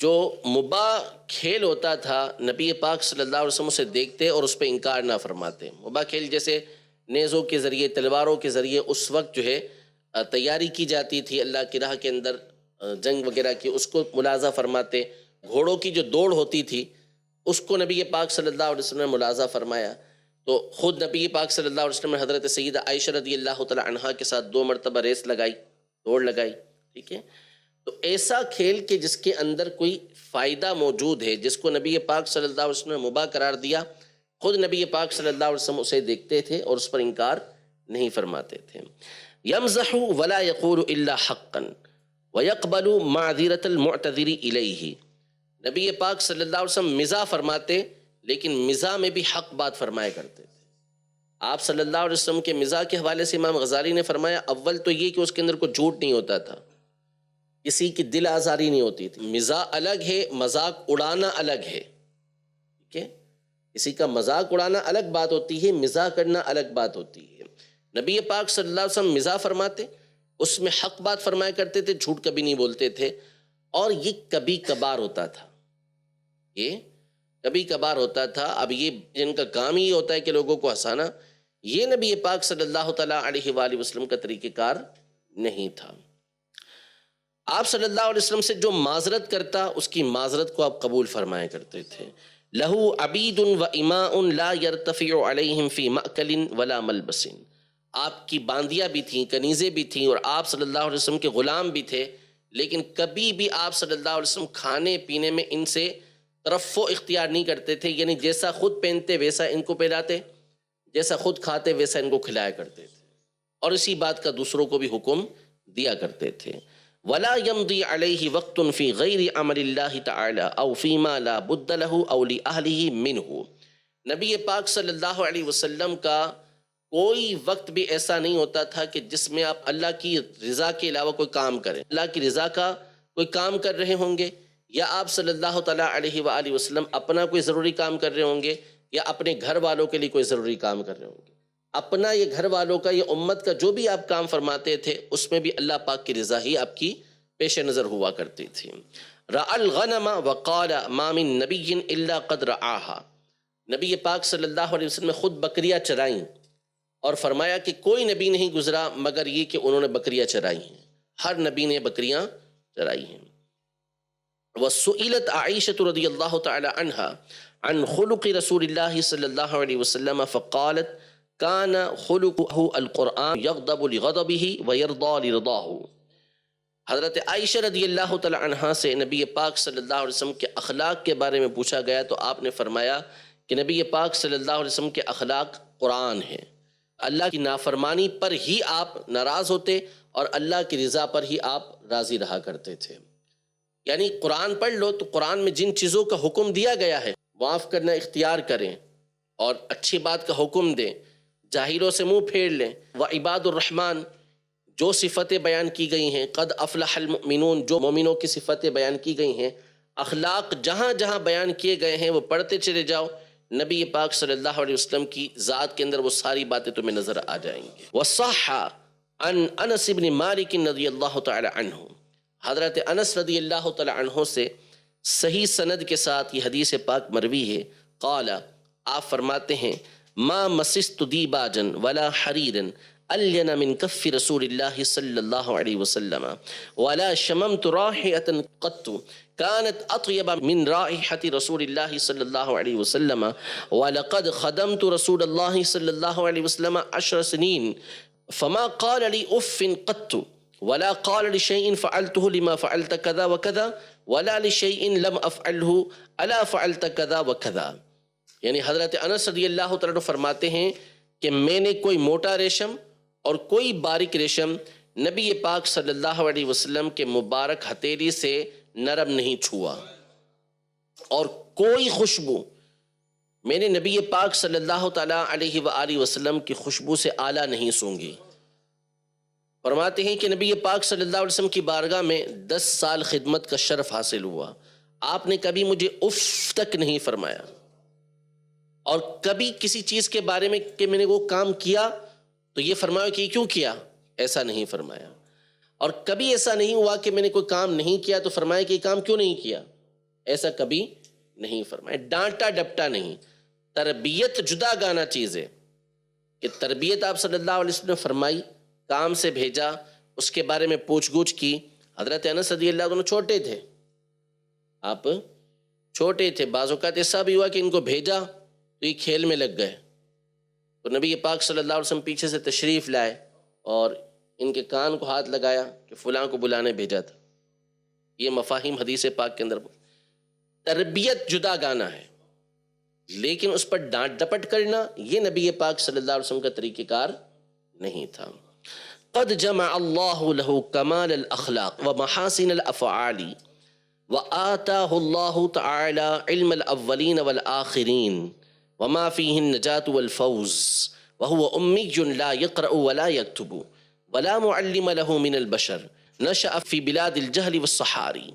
جو مباح کھیل ہوتا تھا نبی پاک صلی اللہ علیہ وسلم اسے دیکھتے اور اس پہ انکار نہ فرماتے۔ مباح کھیل جیسے نیزوں کے ذریعے، تلواروں کے ذریعے اس وقت جو ہے تیاری کی جاتی تھی اللہ کی راہ کے اندر جنگ وغیرہ کی، اس کو ملاحظہ فرماتے۔ گھوڑوں کی جو دوڑ ہوتی تھی اس کو نبی پاک صلی اللہ علیہ وسلم نے ملاحظہ فرمایا، تو خود نبی پاک صلی اللہ علیہ وسلم نے حضرت سیدہ عائشہ رضی اللہ تعالی عنہا کے ساتھ 2 مرتبہ ریس لگائی، دوڑ لگائی، ٹھیک ہے۔ تو ایسا کھیل کہ جس کے اندر کوئی فائدہ موجود ہے، جس کو نبی پاک صلی اللہ علیہ وسلم نے مباح قرار دیا، خود نبی پاک صلی اللہ علیہ وسلم اسے دیکھتے تھے اور اس پر انکار نہیں فرماتے تھے۔ یمزح ولا یقول الا حقا ویقبل معذرۃ المعتذر الیہ، نبی پاک صلی اللہ علیہ وسلم مزاح فرماتے لیکن مزاح میں بھی حق بات فرمایا کرتے تھے۔ آپ صلی اللہ علیہ وسلم کے مزاح کے حوالے سے امام غزالی نے فرمایا، اول تو یہ کہ اس کے اندر کوئی جھوٹ نہیں ہوتا تھا، کسی کی دل آزاری نہیں ہوتی تھی۔ مزاح الگ ہے، مذاق اڑانا الگ ہے، ٹھیک ہے؟ کسی کا مذاق اڑانا الگ بات ہوتی ہے، مزاح کرنا الگ بات ہوتی ہے۔ نبی پاک صلی اللہ علیہ وسلم مزاح فرماتے، اس میں حق بات فرمایا کرتے تھے، جھوٹ کبھی نہیں بولتے تھے، اور یہ کبھی کبھار ہوتا تھا، یہ کبھی کبھار ہوتا تھا۔ اب یہ جن کا کام ہی ہوتا ہے کہ لوگوں کو ہنسانا، یہ نبی پاک صلی اللہ تعالیٰ علیہ وآلہ وسلم کا طریقہ کار نہیں تھا۔ آپ صلی اللہ علیہ وسلم سے جو معذرت کرتا، اس کی معذرت کو آپ قبول فرمایا کرتے تھے۔ لہو عبید و اماء لا یرتفع علیہم فی مأکل ولا ملبس، آپ کی باندیاں بھی تھیں، کنیزیں بھی تھیں، اور آپ صلی اللہ علیہ وسلم کے غلام بھی تھے، لیکن کبھی بھی آپ صلی اللہ علیہ وسلم کھانے پینے میں ان سے ترفع اختیار نہیں کرتے تھے، یعنی جیسا خود پہنتے ویسا ان کو پہناتے، جیسا خود کھاتے ویسا ان کو کھلایا کرتے تھے، اور اسی بات کا دوسروں کو بھی حکم دیا کرتے تھے۔ ولا يمضي عليه وقت في غير عمل الله تعالى او فيما لا بد له او لاهله منه، نبی پاک صلی اللہ علیہ وسلم کا کوئی وقت بھی ایسا نہیں ہوتا تھا کہ جس میں آپ اللہ کی رضا کے علاوہ کوئی کام کریں، اللہ کی رضا کا کوئی کام کر رہے ہوں گے، یا آپ صلی اللہ تعالیٰ علیہ وآلہ وسلم اپنا کوئی ضروری کام کر رہے ہوں گے، یا اپنے گھر والوں کے لیے کوئی ضروری کام کر رہے ہوں گے۔ اپنا یہ گھر والوں کا، یہ امت کا جو بھی آپ کام فرماتے تھے، اس میں بھی اللہ پاک کی رضا ہی آپ کی پیش نظر ہوا کرتی تھی۔ رأى الغنم وقال ما من نبی الا قد رعاها، نبی پاک صلی اللہ علیہ وسلم نے خود بکریاں چرائیں اور فرمایا کہ کوئی نبی نہیں گزرا مگر یہ کہ انہوں نے بکریاں چرائی ہیں، ہر نبی نے بکریاں چرائی ہیں۔ وسئلت عائشة رضی اللہ تعالی عنہا عن خلق رسول اللہ صلی اللہ علیہ وسلم فقالت كان خلقه القرآن يغضب لغضبه ويرضى لرضاه، حضرت عائشہ رضی اللہ تعالی عنہا سے نبی پاک صلی اللہ علیہ وسلم کے اخلاق کے بارے میں پوچھا گیا تو آپ نے فرمایا کہ نبی پاک صلی اللہ علیہ وسلم کے اخلاق قرآن ہے، اللہ کی نافرمانی پر ہی آپ ناراض ہوتے اور اللہ کی رضا پر ہی آپ راضی رہا کرتے تھے۔ یعنی قرآن پڑھ لو تو قرآن میں جن چیزوں کا حکم دیا گیا ہے معاف کرنا اختیار کریں اور اچھی بات کا حکم دیں، جاہلوں سے منہ پھیر لیں۔ وعباد الرحمن، جو صفتیں بیان کی گئی ہیں، قد افلح المؤمنون، جو مومنوں کی صفتیں بیان کی گئی ہیں، اخلاق جہاں جہاں بیان کیے گئے ہیں وہ پڑھتے چلے جاؤ، نبی پاک صلی اللہ علیہ وسلم کی ذات کے اندر وہ ساری باتیں تمہیں نظر آ جائیں گی۔ وصح عن انس بن مالک رضی اللہ تعالی عنہ، حضرت انس رضی اللہ تعالی عنہ سے صحیح سند کے ساتھ یہ حدیث پاک مروی ہے، قال، آپ فرماتے ہیں، ما مسست دیباجا ولا حریرا الین من کف رسول اللہ صلی اللہ علیہ وسلم ولا شممت رائحة قط كانت اطیب من رائحة رسول اللہ صلی اللہ علیہ وسلم ولقد خدمت رسول اللہ صلی اللہ علیہ وسلم 10 سنین فما قال لي اف قط ولا قال لشيء فعلته لما فعلت كذا وكذا ولا لشيء لم افعله الا فعلت كذا وكذا۔ یعنی حضرت انس رضی اللہ تعالیٰ فرماتے ہیں کہ میں نے کوئی موٹا ریشم اور کوئی باریک ریشم نبی پاک صلی اللہ علیہ وسلم کے مبارک ہتھیلی سے نرم نہیں چھوا، اور کوئی خوشبو میں نے نبی پاک صلی اللہ تعالیٰ علیہ وآلہ وسلم کی خوشبو سے اعلیٰ نہیں سونگی۔ فرماتے ہیں کہ نبی پاک صلی اللہ علیہ وسلم کی بارگاہ میں 10 سال خدمت کا شرف حاصل ہوا، آپ نے کبھی مجھے اف تک نہیں فرمایا، اور کبھی کسی چیز کے بارے میں کہ میں نے وہ کام کیا تو یہ فرمایا کہ یہ کیوں کیا، ایسا نہیں فرمایا، اور کبھی ایسا نہیں ہوا کہ میں نے کوئی کام نہیں کیا تو فرمایا کہ یہ کام کیوں نہیں کیا، ایسا کبھی نہیں فرمایا۔ ڈانٹا ڈپٹا نہیں۔ تربیت جدا گانا چیز ہے کہ تربیت آپ صلی اللہ علیہ وسلم نے فرمائی، کام سے بھیجا، اس کے بارے میں پوچھ گچھ کی۔ حضرت انس رضی اللہ عنہ چھوٹے تھے، آپ چھوٹے تھے، بعض اوقات ایسا بھی ہوا کہ ان کو بھیجا تو یہ کھیل میں لگ گئے، تو نبی پاک صلی اللہ علیہ وسلم پیچھے سے تشریف لائے اور ان کے کان کو ہاتھ لگایا کہ فلاں کو بلانے بھیجا تھا، یہ مفاہیم حدیث پاک کے اندر. تربیت جدا گانا ہے، لیکن اس پر ڈانٹ ڈپٹ کرنا یہ نبی پاک صلی اللہ علیہ وسلم کا طریقہ کار نہیں تھا. قد جمع اللہ له کمال الاخلاق ومحاسن الافعال وآتاہ اللہ تعالی علم الاولین والآخرین وما فیہ النجاة والفوز وهو امی لا يقرأ ولا يكتب ولا معلم له من البشر نشأ في بلاد الجہل والصحاری.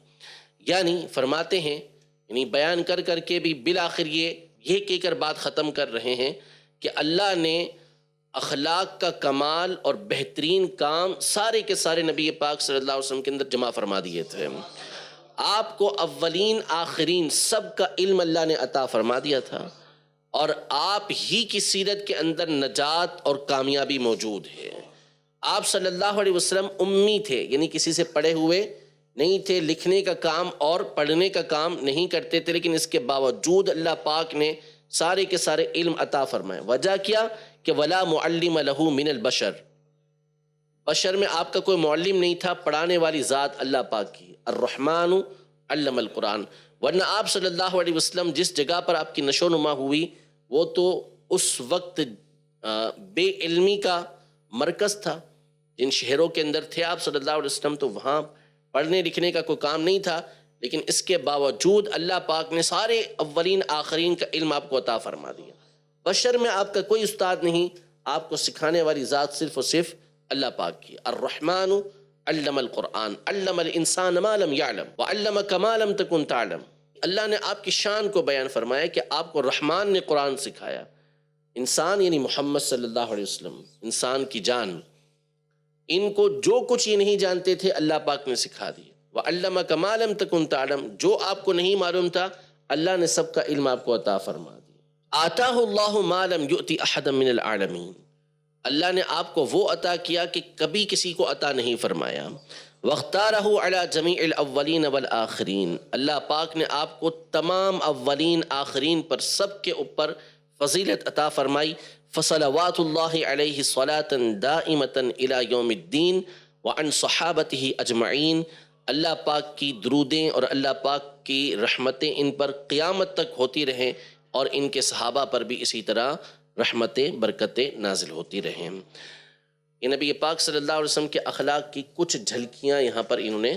یعنی فرماتے ہیں، یعنی بیان کر کر کے بھی بالآخر یہ کہہ کر بات ختم کر رہے ہیں کہ اللہ نے اخلاق کا کمال اور بہترین کام سارے کے سارے نبی پاک صلی اللہ علیہ وسلم کے اندر جمع فرما دیے تھے. آپ کو اولین آخرین سب کا علم اللہ نے عطا فرما دیا تھا، اور آپ ہی کی سیرت کے اندر نجات اور کامیابی موجود ہے. آپ صلی اللہ علیہ وسلم امی تھے، یعنی کسی سے پڑھے ہوئے نہیں تھے، لکھنے کا کام اور پڑھنے کا کام نہیں کرتے تھے، لیکن اس کے باوجود اللہ پاک نے سارے کے سارے علم عطا فرمائے. وجہ کیا کہ ولا معلم له من البشر، بشر میں آپ کا کوئی معلم نہیں تھا، پڑھانے والی ذات اللہ پاک کی. الرحمن علم القرآن. ورنہ آپ صلی اللہ علیہ وسلم جس جگہ پر آپ کی نشو نما ہوئی وہ تو اس وقت بے علمی کا مرکز تھا. جن شہروں کے اندر تھے آپ صلی اللہ علیہ وسلم تو وہاں پڑھنے لکھنے کا کوئی کام نہیں تھا، لیکن اس کے باوجود اللہ پاک نے سارے اولین آخرین کا علم آپ کو عطا فرما دیا. بشر میں آپ کا کوئی استاد نہیں، آپ کو سکھانے والی ذات صرف اور صرف اللہ پاک کی. الرحمن علم القرآن علم الانسان ما لم يعلم وعلمك ما لم تكن تعلم. اللہ نے آپ کی شان کو بیان فرمایا کہ آپ کو رحمان نے قرآن سکھایا. انسان یعنی محمد صلی اللہ علیہ وسلم، انسان کی جان، ان کو جو کچھ یہ نہیں جانتے تھے اللہ پاک نے سکھا دیا. وَعَلَّمَكَ مَا لَمْ تَكُنْ تَعْلَمْ، جو آپ کو نہیں معلوم تھا اللہ نے سب کا علم آپ کو عطا فرما دیا. آتَاهُ اللَّهُ مَا لَمْ يُؤْتِ أَحَدًا مِنَ الْعَالَمِينَ، اللہ نے آپ کو وہ عطا کیا کہ کبھی کسی کو عطا نہیں فرمایا. وَاخْتَارَهُ عَلَى جَمِيعِ الْأَوَّلِينَ وَالْآخِرِينَ، اللہ پاک نے آپ کو تمام اولین آخرین پر سب کے اوپر فضیلت عطا فرمائی. فصلوات اللہ علیہ صلاة دائمة الى یوم الدین وعن صحابتہ اجمعین. اللہ پاک کی درودیں اور اللہ پاک کی رحمتیں ان پر قیامت تک ہوتی رہیں، اور ان کے صحابہ پر بھی اسی طرح رحمتیں برکتیں نازل ہوتی رہیں. یہ نبی پاک صلی اللہ علیہ وسلم کے اخلاق کی کچھ جھلکیاں یہاں پر انہوں نے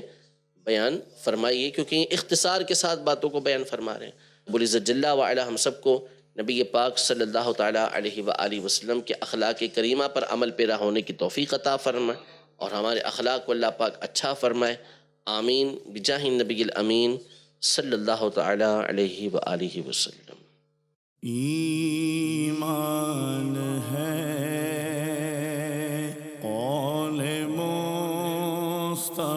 بیان فرمائی ہے، کیونکہ یہ اختصار کے ساتھ باتوں کو بیان فرما رہے ہیں. رب العزت جل وعلا ہم سب کو نبی پاک صلی اللہ تعالیٰ علیہ وآلہ وسلم کے اخلاق کریمہ پر عمل پیرا ہونے کی توفیق عطا فرمائے، اور ہمارے اخلاق کو اللہ پاک اچھا فرمائے. آمین بجاہ النبی الامین صلی اللہ تعالیٰ علیہ وآلہ وسلم. ایمان ہے قول مصطفیٰ